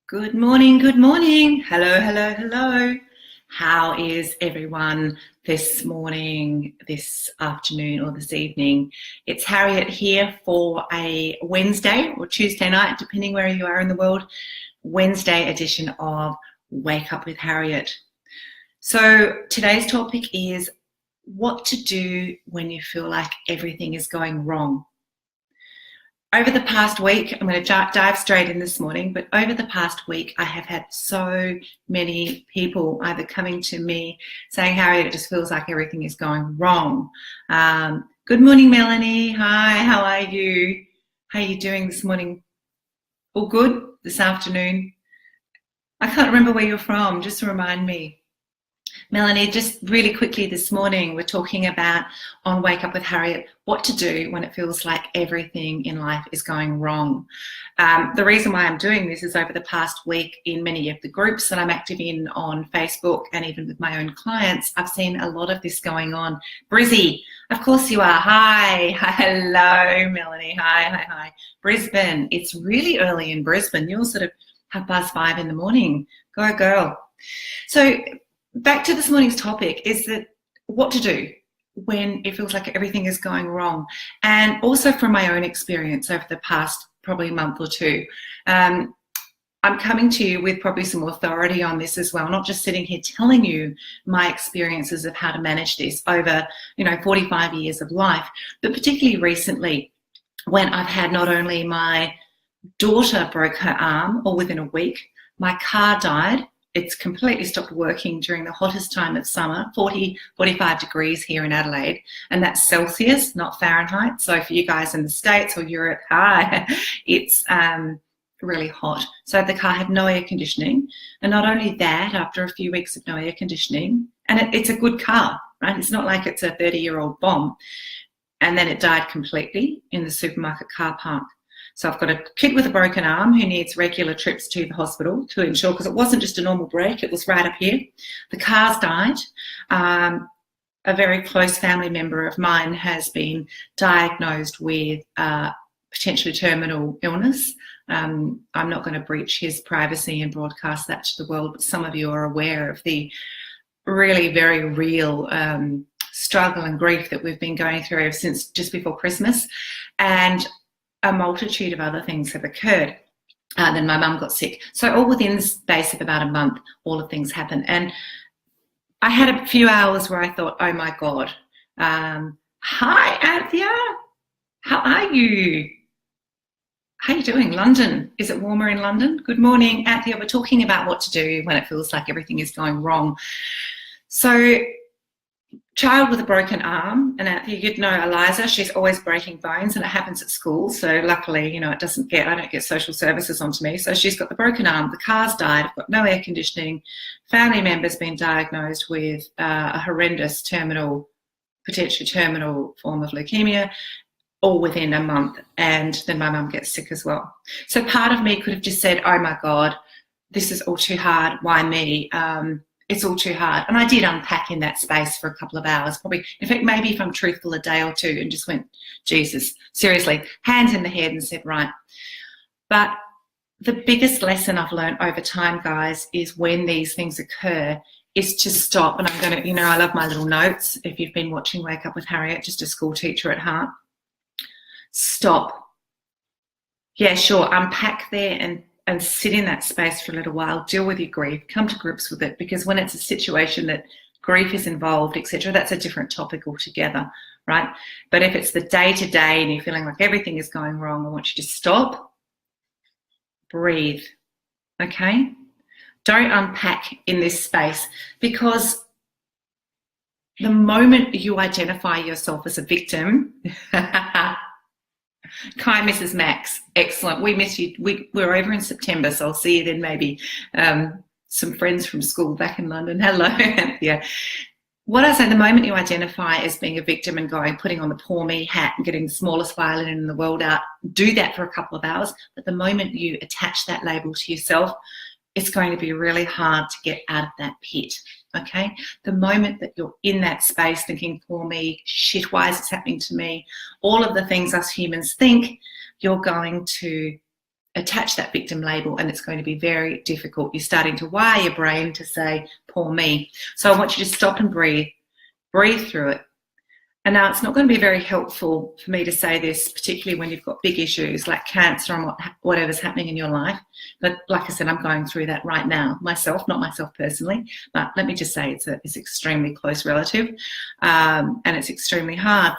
Good morning, good morning. Hello, hello, hello. How is everyone this morning, this afternoon, or this evening? It's Harriet here for a Wednesday or Tuesday night, depending where you are in the world, Wednesday edition of Wake Up with Harriet. So today's topic is what to do when you feel like everything is going wrong. Over the past week, I'm going to dive straight in this morning, but over the past week, I have had so many people either coming to me saying, Harriet, it just feels like everything is going wrong. Good morning, Melanie. Hi, how are you? How are you doing this morning? All good this afternoon? I can't remember where you're from, just remind me. Melanie, just really quickly this morning, we're talking about on Wake Up with Harriet, what to do when it feels like everything in life is going wrong. The reason why I'm doing this is over the past week in many of the groups that I'm active in on Facebook and even with my own clients, I've seen a lot of this going on. Brizzy, of course you are. Hi. Hello, Melanie. Hi. Brisbane. It's really early in Brisbane. You're sort of 5:30 in the morning. Go girl. So back to this morning's topic is that what to do when it feels like everything is going wrong. And also from my own experience over the past probably month or two, I'm coming to you with probably some authority on this as well, not just sitting here telling you my experiences of how to manage this over, 45 years of life, but particularly recently when I've had not only my daughter broke her arm all within a week, my car died. It's completely stopped working during the hottest time of summer, 45 degrees here in Adelaide, and that's Celsius, not Fahrenheit. So for you guys in the States or Europe, it's really hot. So the car had no air conditioning. And not only that, after a few weeks of no air conditioning, and it's a good car, right? It's not like it's a 30-year-old bomb. And then it died completely in the supermarket car park. So I've got a kid with a broken arm who needs regular trips to the hospital to ensure, because it wasn't just a normal break, it was right up here. The car's died. A very close family member of mine has been diagnosed with potentially terminal illness. I'm not going to breach his privacy and broadcast that to the world, but some of you are aware of the really very real struggle and grief that we've been going through ever since just before Christmas. And a multitude of other things have occurred. Then my mum got sick. So all within the space of about a month, all of things happened. And I had a few hours where I thought, oh my God. Hi, Anthea. How are you? How are you doing? London. Is it warmer in London? Good morning, Anthea. We're talking about what to do when it feels like everything is going wrong. So child with a broken arm, and you'd know Eliza, she's always breaking bones, and it happens at school. So luckily, I don't get social services onto me. So she's got the broken arm, the car's died, I've got no air conditioning, family member's been diagnosed with a horrendous potentially terminal form of leukemia, all within a month. And then my mum gets sick as well. So part of me could have just said, oh my God, this is all too hard. Why me? It's all too hard. And I did unpack in that space for a couple of hours, probably, in fact, maybe if I'm truthful, a day or two, and just went, Jesus, seriously, hands in the head and said, right. But the biggest lesson I've learned over time, guys, is when these things occur, is to stop. And I'm going to, I love my little notes. If you've been watching Wake Up with Harriet, just a school teacher at heart, stop. Yeah, sure, unpack there and sit in that space for a little while, deal with your grief, come to grips with it, because when it's a situation that grief is involved, etc., that's a different topic altogether, right? But if it's the day-to-day and you're feeling like everything is going wrong, I want you to stop, breathe, okay? Don't unpack in this space, because the moment you identify yourself as a victim, Hi, Mrs. Max. Excellent. We miss you. We're over in September, so I'll see you then maybe. Some friends from school back in London. Hello. Yeah. What I say, the moment you identify as being a victim and putting on the poor me hat and getting the smallest violin in the world out, do that for a couple of hours. But the moment you attach that label to yourself, it's going to be really hard to get out of that pit. Okay, the moment that you're in that space thinking, poor me, shit, why is this happening to me? All of the things us humans think, you're going to attach that victim label, and it's going to be very difficult. You're starting to wire your brain to say, poor me. So I want you to stop and breathe through it. And now it's not going to be very helpful for me to say this, particularly when you've got big issues like cancer and whatever's happening in your life. But like I said, I'm going through that right now myself, not myself personally, but let me just say it's extremely close relative, and it's extremely hard.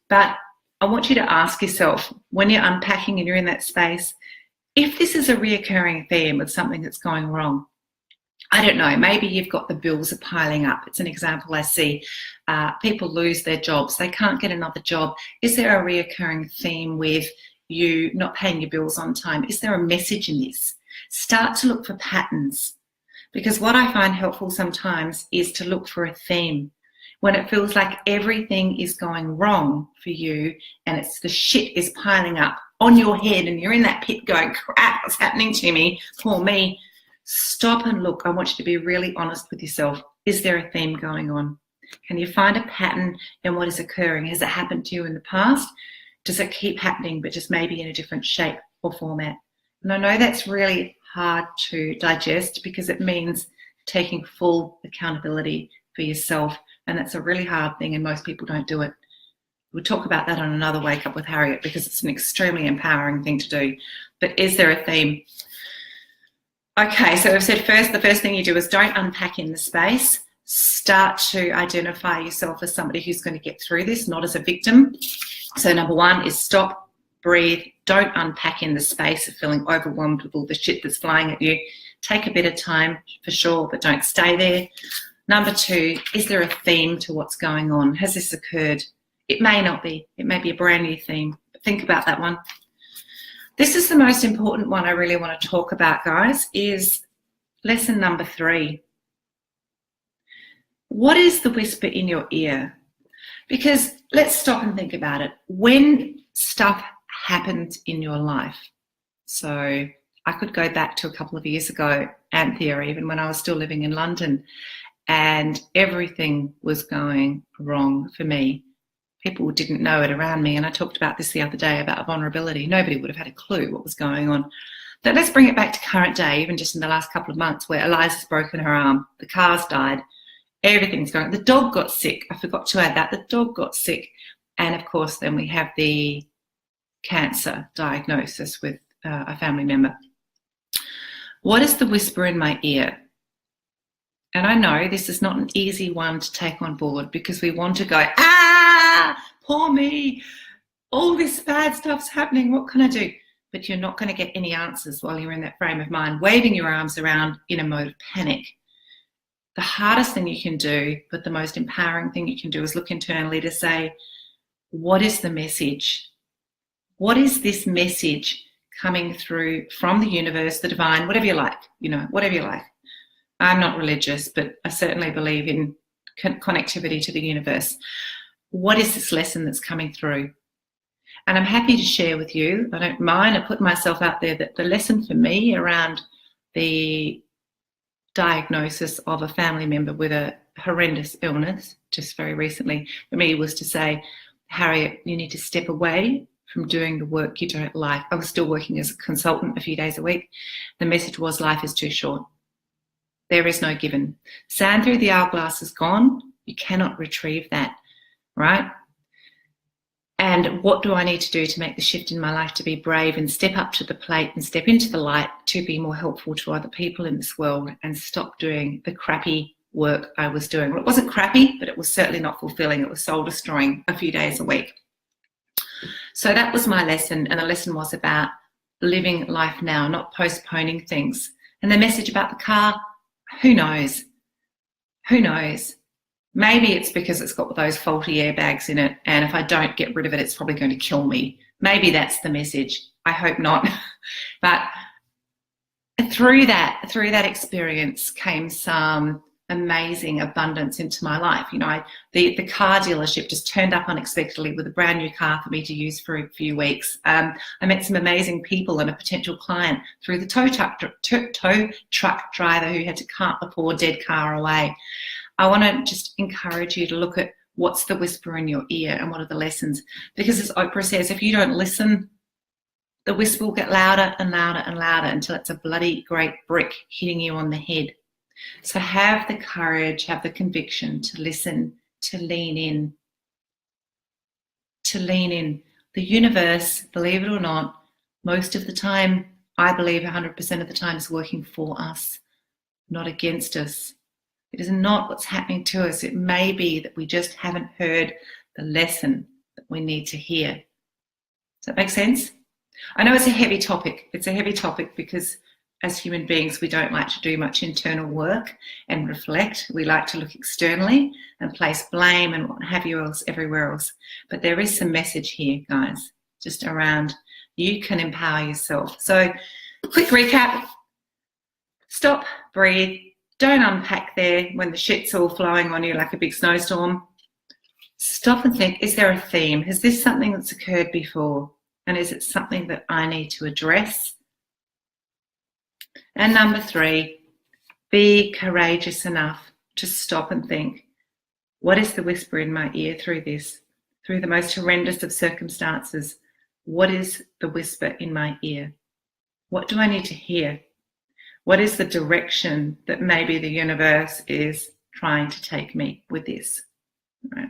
But I want you to ask yourself, when you're unpacking and you're in that space, if this is a reoccurring theme with something that's going wrong. I don't know, maybe you've got the bills are piling up. It's an example I see. People lose their jobs. They can't get another job. Is there a reoccurring theme with you not paying your bills on time? Is there a message in this? Start to look for patterns, because what I find helpful sometimes is to look for a theme. When it feels like everything is going wrong for you and it's the shit is piling up on your head and you're in that pit going, crap, what's happening to me? Poor me. Stop and look. I want you to be really honest with yourself. Is there a theme going on? Can you find a pattern in what is occurring? Has it happened to you in the past? Does it keep happening, but just maybe in a different shape or format? And I know that's really hard to digest because it means taking full accountability for yourself. And that's a really hard thing, and most people don't do it. We'll talk about that on another Wake Up with Harriet because it's an extremely empowering thing to do. But is there a theme? Okay, so I've said the first thing you do is don't unpack in the space. Start to identify yourself as somebody who's going to get through this, not as a victim. So number one is stop, breathe, don't unpack in the space of feeling overwhelmed with all the shit that's flying at you. Take a bit of time for sure, but don't stay there. Number two, is there a theme to what's going on? Has this occurred? It may not be. It may be a brand new theme. But think about that one. This is the most important one I really want to talk about, guys, is lesson number 3. What is the whisper in your ear? Because let's stop and think about it. When stuff happens in your life, so I could go back to a couple of years ago, Anthea, even when I was still living in London, and everything was going wrong for me. People didn't know it around me, and I talked about this the other day about vulnerability. Nobody would have had a clue what was going on. But let's bring it back to current day, even just in the last couple of months, where Eliza's broken her arm, the car's died, everything's going. The dog got sick. I forgot to add that. The dog got sick. And of course, then we have the cancer diagnosis with a family member. What is the whisper in my ear? And I know this is not an easy one to take on board because we want to go, poor me, all this bad stuff's happening, what can I do? But you're not going to get any answers while you're in that frame of mind, waving your arms around in a mode of panic. The hardest thing you can do, but the most empowering thing you can do, is look internally to say, what is the message? What is this message coming through from the universe, the divine, whatever you like, whatever you like. I'm not religious, but I certainly believe in connectivity to the universe. What is this lesson that's coming through? And I'm happy to share with you, I don't mind, I put myself out there, that the lesson for me around the diagnosis of a family member with a horrendous illness just very recently for me was to say, Harriet, you need to step away from doing the work you don't like. I was still working as a consultant a few days a week. The message was, life is too short. There is no given. Sand through the hourglass is gone. You cannot retrieve that, right? And what do I need to do to make the shift in my life to be brave and step up to the plate and step into the light to be more helpful to other people in this world and stop doing the crappy work I was doing? Well, it wasn't crappy, but it was certainly not fulfilling. It was soul destroying a few days a week. So that was my lesson. And the lesson was about living life now, not postponing things. And the message about the car, who knows? Who knows? Maybe it's because it's got those faulty airbags in it, and if I don't get rid of it, it's probably going to kill me. Maybe that's the message. I hope not. But through that experience came some amazing abundance into my life. The car dealership just turned up unexpectedly with a brand new car for me to use for a few weeks. I met some amazing people and a potential client through the tow truck driver who had to cart the poor dead car away. I want to just encourage you to look at what's the whisper in your ear and what are the lessons. Because as Oprah says, if you don't listen, the whisper will get louder and louder and louder until it's a bloody great brick hitting you on the head. So have the courage, have the conviction to listen, to lean in, to lean in. The universe, believe it or not, most of the time, I believe 100% of the time, is working for us, not against us. It is not what's happening to us. It may be that we just haven't heard the lesson that we need to hear. Does that make sense? I know it's a heavy topic. It's a heavy topic because as human beings, we don't like to do much internal work and reflect. We like to look externally and place blame and what have you else everywhere else. But there is some message here, guys, just around you can empower yourself. So quick recap. Stop, breathe. Don't unpack there when the shit's all flowing on you like a big snowstorm. Stop and think, is there a theme? Is this something that's occurred before? And is it something that I need to address? And number 3, be courageous enough to stop and think, what is the whisper in my ear through this? Through the most horrendous of circumstances, what is the whisper in my ear? What do I need to hear? What is the direction that maybe the universe is trying to take me with this? All right.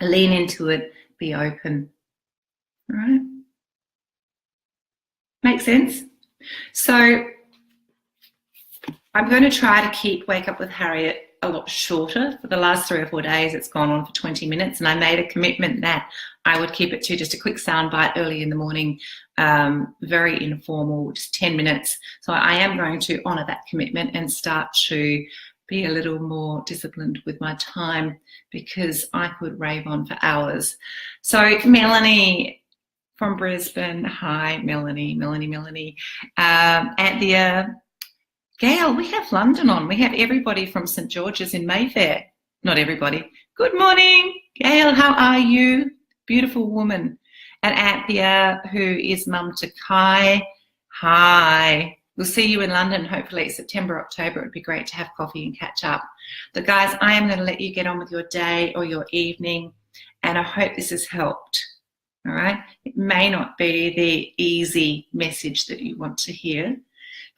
Lean into it, be open. All right. Make sense? So I'm going to try to keep Wake Up with Harriet a lot shorter. For the last 3 or 4 days, it's gone on for 20 minutes, and I made a commitment that I would keep it to just a quick soundbite early in the morning, very informal, just 10 minutes. So I am going to honour that commitment and start to be a little more disciplined with my time because I could rave on for hours. So Melanie from Brisbane, hi Melanie. Anthea, Gail, we have London on. We have everybody from St George's in Mayfair. Not everybody. Good morning, Gail. How are you? Beautiful woman. And Anthea, who is mum to Kai. Hi. We'll see you in London, hopefully September, October. It'd be great to have coffee and catch up. But guys, I am going to let you get on with your day or your evening, and I hope this has helped. All right. It may not be the easy message that you want to hear,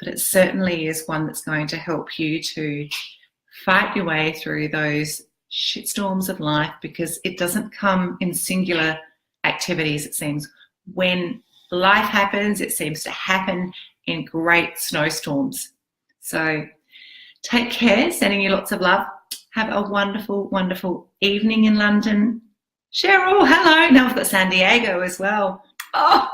but it certainly is one that's going to help you to fight your way through those shitstorms of life, because it doesn't come in singular activities, it seems. When life happens, it seems to happen in great snowstorms. So take care, sending you lots of love. Have a wonderful, wonderful evening in London. Cheryl, hello. Now we've got San Diego as well. Oh,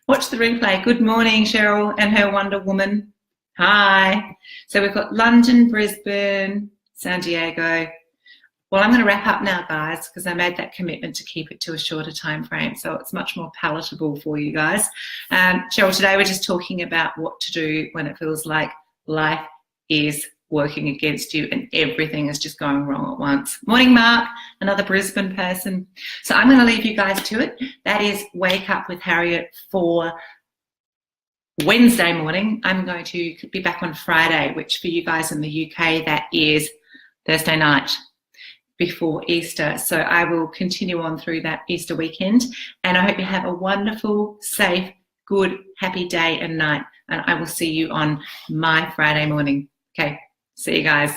watch the replay. Good morning, Cheryl and her Wonder Woman. Hi. So we've got London, Brisbane, San Diego. Well, I'm going to wrap up now, guys, because I made that commitment to keep it to a shorter time frame, so it's much more palatable for you guys. Cheryl, today we're just talking about what to do when it feels like life is working against you and everything is just going wrong at once. Morning, Mark, another Brisbane person. So I'm going to leave you guys to it. That is Wake Up with Harriet for Wednesday morning. I'm going to be back on Friday, which for you guys in the UK, that is Thursday night before Easter. So I will continue on through that Easter weekend, and I hope you have a wonderful, safe, good, happy day and night, and I will see you on my Friday morning. Okay, see you guys.